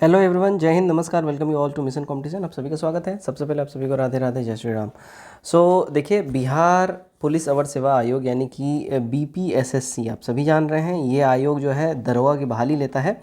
Hello everyone, जय हिंद, नमस्कार, welcome you all to mission competition. आप सभी का स्वागत है। सबसे पहले आप सभी को राधे राधे, जय श्री राम। देखिए, बिहार पुलिस अवर सेवा आयोग यानी कि बीपीएसएससी आप सभी जान रहे हैं। ये आयोग जो है दरोगा की बहाली लेता है।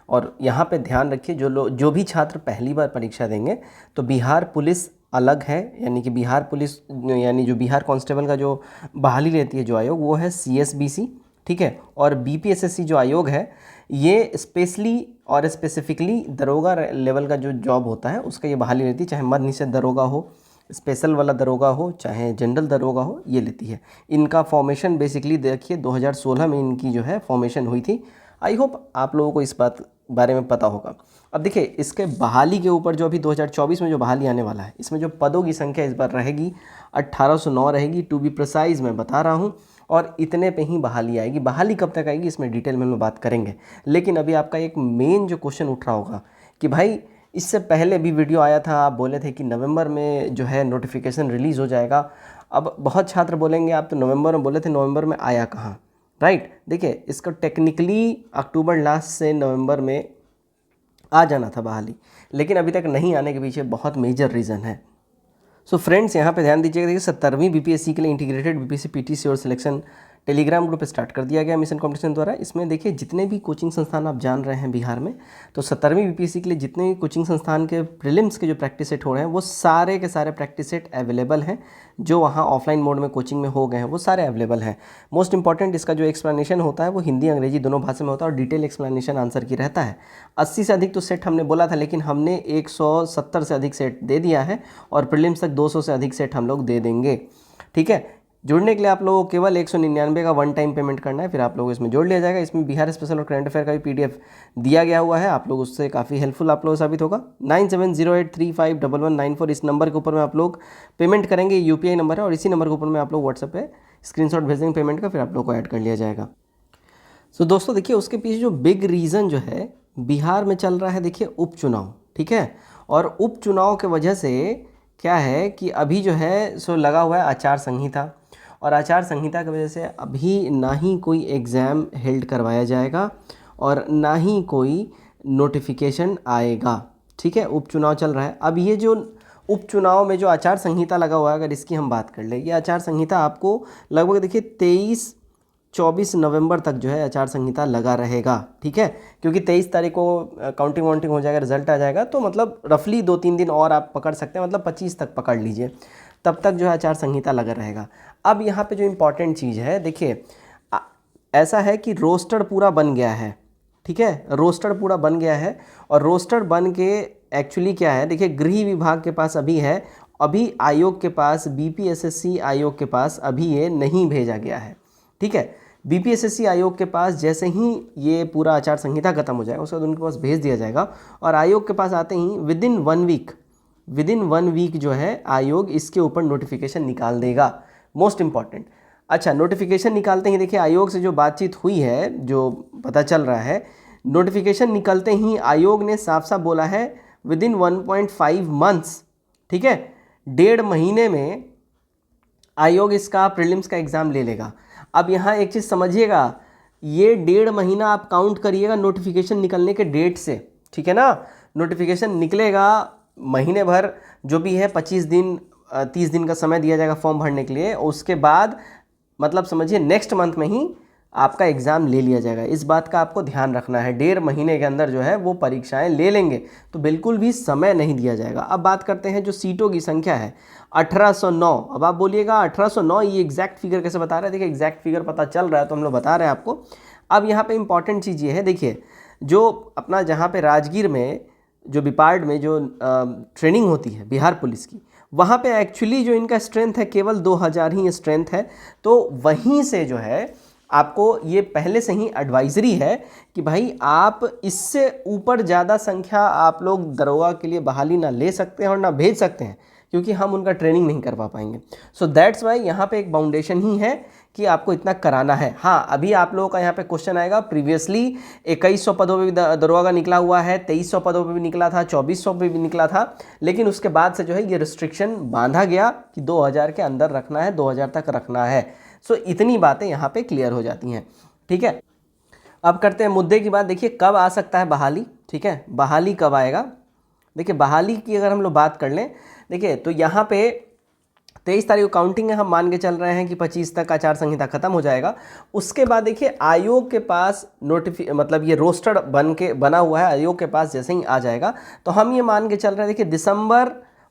और यहाँ पे ध्यान रखिए, जो भी छात्र पहली बार परीक्षा देंगे तो बिहार पुलिस अलग है, यानी कि बिहार पुलिस यानी जो बिहार कांस्टेबल का जो बहाली लेती है जो आयोग, वो है सीएसबीसी, ठीक है। और बीपीएसएससी जो आयोग है ये स्पेशली और स्पेसिफिकली दरोगा लेवल का जो जॉब होता है उसका ये बहाली लेती है, चाहे मद निषेध दरोगा हो, स्पेशल वाला दरोगा हो, चाहे जनरल दरोगा हो, ये लेती है। इनका फॉर्मेशन बेसिकली देखिए 2016 में इनकी जो है फॉर्मेशन हुई थी। आई होप आप लोगों को इस बारे में पता होगा। अब देखिए, इसके बहाली के ऊपर जो अभी 2024 में जो बहाली आने वाला है, इसमें जो पदों की संख्या इस बार रहेगी 1809 रहेगी, टू बी प्रिसाइज मैं बता रहा हूँ। और इतने पे ही बहाली आएगी। बहाली कब तक आएगी इसमें डिटेल में हम बात करेंगे। लेकिन अभी आपका एक मेन जो क्वेश्चन उठ रहा होगा कि भाई, इससे पहले भी वीडियो आया था, आप बोले थे कि नवंबर में जो है नोटिफिकेशन रिलीज़ हो जाएगा। अब बहुत छात्र बोलेंगे आप तो नवंबर में बोले थे, नवंबर में आया कहाँ, राइट। देखिए, इसको टेक्निकली अक्टूबर लास्ट से नवंबर में आ जाना था बहाली, लेकिन अभी तक नहीं आने के पीछे बहुत मेजर रीज़न है। फ्रेंड्स, यहाँ पे ध्यान दीजिएगा। देखिए, 17वीं बीपीएससी के लिए इंटीग्रेटेड बीपीएससी पीटीसी और सिलेक्शन टेलीग्राम ग्रुप स्टार्ट कर दिया गया मिशन कंपटीशन द्वारा। इसमें देखिए, जितने भी कोचिंग संस्थान आप जान रहे हैं बिहार में, तो 17वीं बीपीएससी के लिए जितने भी कोचिंग संस्थान के प्रीलिम्स के जो प्रैक्टिस सेट हो रहे हैं वो सारे के सारे प्रैक्टिस सेट अवेलेबल हैं। जो वहाँ ऑफलाइन मोड में कोचिंग में हो गए हैं वो सारे अवेलेबल हैं। मोस्ट इंपॉर्टेंट, इसका जो एक्सप्लेनेशन होता है वो हिंदी अंग्रेजी दोनों भाषा में होता है और डिटेल एक्सप्लेनेशन आंसर की रहता है। 80 से अधिक तो सेट हमने बोला था, लेकिन हमने 170 से अधिक सेट दे दिया है और प्रीलिम्स तक 200 से अधिक सेट हम लोग दे देंगे, ठीक है। जुड़ने के लिए आप लोगों को केवल 199 का वन टाइम पेमेंट करना है, फिर आप लोग इसमें जोड़ लिया जाएगा। इसमें बिहार स्पेशल और करंट अफेयर का भी पीडीएफ दिया गया हुआ है, आप लोग उससे काफ़ी हेल्पफुल आप लोग साबित होगा। 9708351194 इस नंबर के ऊपर में आप लोग पेमेंट करेंगे। यूपीआई नंबर है और इसी नंबर के ऊपर में आप लोग व्हाट्सएप पे स्क्रीनशॉट भेजेंगे पेमेंट का, फिर आप लोग को ऐड कर लिया जाएगा। दोस्तों देखिए, उसके पीछे जो बिग रीज़न जो है बिहार में चल रहा है, देखिए उपचुनाव, ठीक है। और उपचुनाव के वजह से क्या है कि अभी जो है लगा हुआ है आचार संहिता, और आचार संहिता की वजह से अभी ना ही कोई एग्ज़ाम हेल्ड करवाया जाएगा और ना ही कोई नोटिफिकेशन आएगा, ठीक है। उपचुनाव चल रहा है। अब ये जो उपचुनाव में जो आचार संहिता लगा हुआ है, अगर इसकी हम बात कर ले, ये आचार संहिता आपको लगभग देखिए 23-24 नवंबर तक जो है आचार संहिता लगा रहेगा, ठीक है। क्योंकि 23 तारीख को काउंटिंग वाउंटिंग हो जाएगा, रिजल्ट आ जाएगा, तो मतलब रफली 2-3 दिन और आप पकड़ सकते हैं, मतलब 25 तक पकड़ लीजिए, तब तक जो है आचार संहिता लगा रहेगा। अब यहाँ पे जो इम्पोर्टेंट चीज़ है, देखिए ऐसा है कि रोस्टर पूरा बन गया है, ठीक है। रोस्टर पूरा बन गया है और रोस्टर बन के एक्चुअली क्या है, देखिए गृह विभाग के पास अभी है, अभी आयोग के पास, बीपीएसएससी आयोग के पास अभी ये नहीं भेजा गया है, ठीक है। बीपीएसएससी आयोग के पास जैसे ही ये पूरा आचार संहिता खत्म हो जाएगा उसके बाद उनके पास भेज दिया जाएगा, और आयोग के पास आते ही विदिन वन वीक जो है आयोग इसके ऊपर नोटिफिकेशन निकाल देगा। Most important. अच्छा, नोटिफिकेशन निकालते ही देखिए, आयोग से जो बातचीत हुई है, जो पता चल रहा है, नोटिफिकेशन निकलते ही आयोग ने साफ साफ बोला है विदिन 1.5 मंथ्स, ठीक है, 1.5 महीने में आयोग इसका प्रीलिम्स का एग्ज़ाम ले लेगा। अब यहाँ एक चीज़ समझिएगा, ये 1.5 महीना आप काउंट करिएगा नोटिफिकेशन निकलने के डेट से, ठीक है ना। नोटिफिकेशन निकलेगा महीने भर, जो भी है 25 दिन 30 दिन का समय दिया जाएगा फॉर्म भरने के लिए। उसके बाद मतलब समझिए नेक्स्ट मंथ में ही आपका एग्ज़ाम ले लिया जाएगा। इस बात का आपको ध्यान रखना है, 1.5 महीने के अंदर जो है वो परीक्षाएं ले लेंगे, तो बिल्कुल भी समय नहीं दिया जाएगा। अब बात करते हैं जो सीटों की संख्या है, 1809। अब आप बोलिएगा 1809 ये एग्जैक्ट फिगर कैसे बता रहे हैं? देखिए, एग्जैक्ट फिगर पता चल रहा है तो हम लोग बता रहे हैं आपको। अब यहाँ पे इंपॉर्टेंट चीज़ ये है, देखिए जो अपना जहाँ पे राजगीर में जो बिपार्ड में जो ट्रेनिंग होती है बिहार पुलिस की, वहाँ पे एक्चुअली जो इनका स्ट्रेंथ है केवल 2000 ही स्ट्रेंथ है। तो वहीं से जो है आपको ये पहले से ही एडवाइजरी है कि भाई आप इससे ऊपर ज़्यादा संख्या आप लोग दरोगा के लिए बहाली ना ले सकते हैं और ना भेज सकते हैं, क्योंकि हम उनका ट्रेनिंग नहीं करवा पाएंगे। सो दैट्स वाई यहाँ पे एक बाउंडेशन ही है कि आपको इतना कराना है। हाँ, अभी आप लोगों का यहाँ पे क्वेश्चन आएगा, प्रीवियसली 2100 पदों पे भी दरोगा का निकला हुआ है, 2300 पदों पे भी निकला था, 2400 पे भी निकला था, लेकिन उसके बाद से जो है ये रिस्ट्रिक्शन बांधा गया कि 2000 के अंदर रखना है, 2000 तक रखना है। सो इतनी बातें यहाँ पे क्लियर हो जाती हैं, ठीक है। अब करते हैं मुद्दे की बात। देखिए, कब आ सकता है बहाली, ठीक है, बहाली कब आएगा? देखिए बहाली की अगर हम लोग बात कर लें, देखिए तो यहाँ पे 23 तारीख को काउंटिंग है, हम मान के चल रहे हैं कि 25 तक आचार संहिता खत्म हो जाएगा। उसके बाद देखिए आयोग के पास मतलब ये रोस्टर बना हुआ है, आयोग के पास जैसे ही आ जाएगा तो हम ये मान के चल रहे हैं, देखिए दिसंबर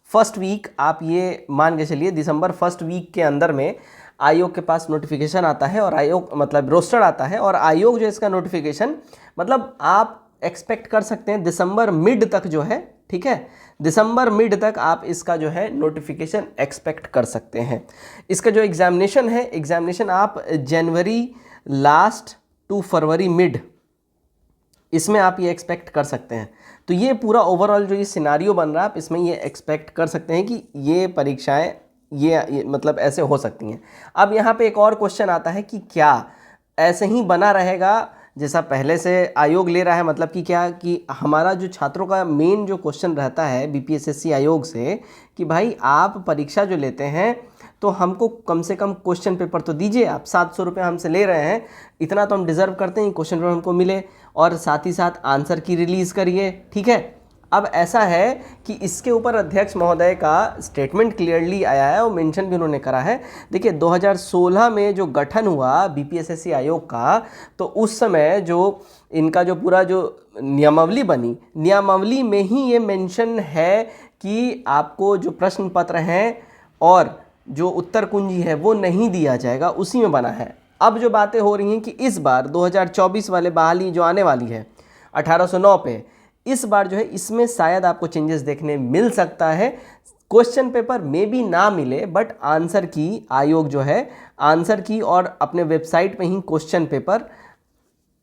फर्स्ट वीक, आप ये मान के चलिए दिसंबर फर्स्ट वीक के अंदर में आयोग के पास नोटिफिकेशन आता है और आयोग मतलब रोस्टर आता है, और आयोग जो इसका नोटिफिकेशन मतलब आप एक्सपेक्ट कर सकते हैं दिसंबर मिड तक जो है, ठीक है, दिसंबर मिड तक आप इसका जो है नोटिफिकेशन एक्सपेक्ट कर सकते हैं। इसका जो एग्जामिनेशन है, एग्जामिनेशन आप जनवरी लास्ट टू फरवरी मिड, इसमें आप ये एक्सपेक्ट कर सकते हैं। तो ये पूरा ओवरऑल जो ये सिनारियो बन रहा है, आप इसमें ये एक्सपेक्ट कर सकते हैं कि ये परीक्षाएं ये मतलब ऐसे हो सकती हैं। अब यहाँ पे एक और क्वेश्चन आता है कि क्या ऐसे ही बना रहेगा जैसा पहले से आयोग ले रहा है, मतलब कि क्या कि हमारा जो छात्रों का मेन जो क्वेश्चन रहता है बीपीएसएससी आयोग से कि भाई आप परीक्षा जो लेते हैं तो हमको कम से कम क्वेश्चन पेपर तो दीजिए, आप 700 रुपये हमसे ले रहे हैं, इतना तो हम डिज़र्व करते हैं क्वेश्चन पेपर हमको मिले, और साथ ही साथ आंसर की रिलीज़ करिए, ठीक है। अब ऐसा है कि इसके ऊपर अध्यक्ष महोदय का स्टेटमेंट क्लियरली आया है और मेंशन भी उन्होंने करा है। देखिए 2016 में जो गठन हुआ बीपीएसएससी आयोग का, तो उस समय जो इनका जो पूरा जो नियमावली बनी, नियमावली में ही ये मेंशन है कि आपको जो प्रश्न पत्र हैं और जो उत्तर कुंजी है वो नहीं दिया जाएगा, उसी में बना है। अब जो बातें हो रही हैं कि इस बार 2024 वाले बहाली जो आने वाली है 1809 पे, इस बार जो है इसमें शायद आपको चेंजेस देखने मिल सकता है। क्वेश्चन पेपर में भी ना मिले, बट आंसर की आयोग जो है आंसर की और अपने वेबसाइट पे ही क्वेश्चन पेपर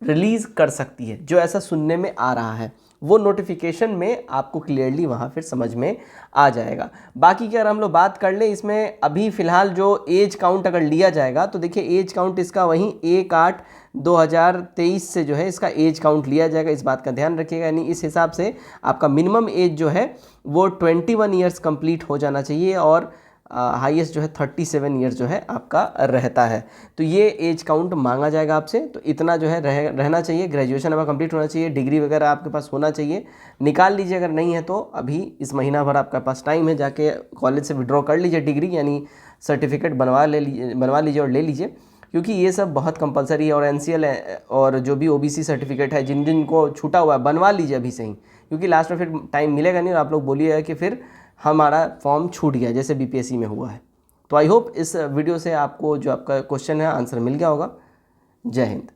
रिलीज कर सकती है, जो ऐसा सुनने में आ रहा है। वो नोटिफिकेशन में आपको क्लियरली वहाँ फिर समझ में आ जाएगा। बाकी की अगर हम लोग बात कर ले, इसमें अभी फ़िलहाल जो एज काउंट अगर लिया जाएगा तो देखिए एज काउंट इसका वहीं 1/8/2023 से जो है इसका एज काउंट लिया जाएगा, इस बात का ध्यान रखिएगा। यानी इस हिसाब से आपका मिनिमम एज जो है वो 21 ईयर्स कंप्लीट हो जाना चाहिए और हाईएस्ट जो है 37 ईयर्स जो है आपका रहता है। तो ये एज काउंट मांगा जाएगा आपसे, तो इतना जो है रहना चाहिए। ग्रेजुएशन आपका कंप्लीट होना चाहिए, डिग्री वगैरह आपके पास होना चाहिए, निकाल लीजिए। अगर नहीं है तो अभी इस महीना भर आपके पास टाइम है, जाके कॉलेज से विड्रॉ कर लीजिए डिग्री, यानी सर्टिफिकेट बनवा लीजिए और ले लीजिए, क्योंकि ये सब बहुत कंपलसरी है। और एनसीएल और जो भी ओबीसी सर्टिफिकेट है जिन को छूटा हुआ है बनवा लीजिए अभी से ही, क्योंकि लास्ट में फिर टाइम मिलेगा नहीं और आप लोग बोलिएगा कि फिर हमारा फॉर्म छूट गया, जैसे बीपीएससी में हुआ है। तो आई होप इस वीडियो से आपको जो आपका क्वेश्चन है आंसर मिल गया होगा। जय हिंद।